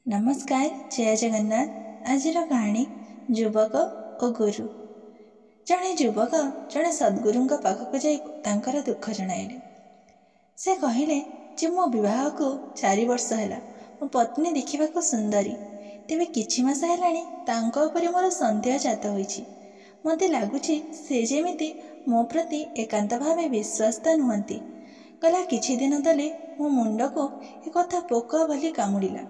नमस्कार, जय जगन्नाथ। आजिर कहानी युवक और गुरु। जड़े युवक जड़े सद्गुरुंक पाखक जाई तांकर दुख जणाइले। से कहले जे मो विवाह को 4 वर्ष हैला, मो पत्नी देखा सुंदरी, तेबे किछि मास हेलाणी तांको उपरे मोर संदेह जात होइछि। मते लागुछि से जेमिति मो प्रति एकांत भावे विश्वस्त नुहंती। गला किछि दिन तले मो मुंड को एक कथा पोक भली कामुड़िला।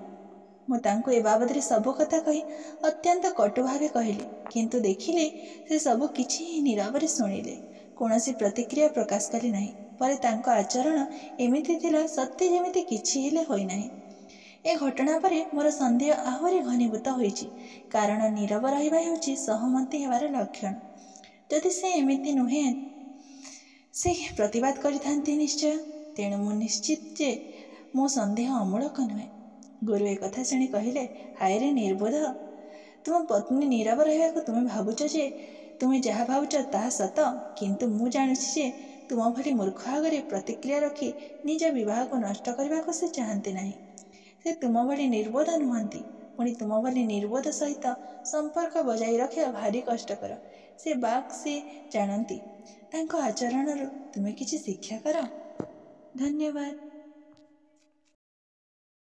मु तांको ए बाबदरे सब कथा कही अत्यंत कटु भावे कहली, किंतु देखिले से सब किछि नीरवरे शुणिले, कौनसी प्रतिक्रिया प्रकाश कली नहीं। परे तांको आचरण एमिति थिला सत्य जेमिति किछि हेले होई नाही। ए घटना परे मोर संदेह आहुरी घनीभूत होइछि, कारण नीरव रहिबा हेउछि सहमति हेबार लक्षण। जदि से एमिति नुहे से प्रतिवाद करिथांती निश्चय। तेणु मु निश्चित जे मो संदेह अमूलक नुहे। गुरु एक कथा शुणी कहले, हाय रे निर्बोध, तुम पत्नी नीरव रहा तुम्हें भावुच जे तुम्हें जहाँ भावुच ताहा सत, किंतु मु जानुछि जे तुम भली मूर्ख आगरे प्रतिक्रिया रखी निज विवाह को नष्ट करने को से चाहती नहीं। से तुम भली निर्बोध नुहंती, पुणी तुम भली निर्बोध सहित संपर्क बजाई रखा भारी कष्टकर। से बाक से जानती, तांको आचरणरू तुम्हें किछि शिक्षा कर। धन्यवाद।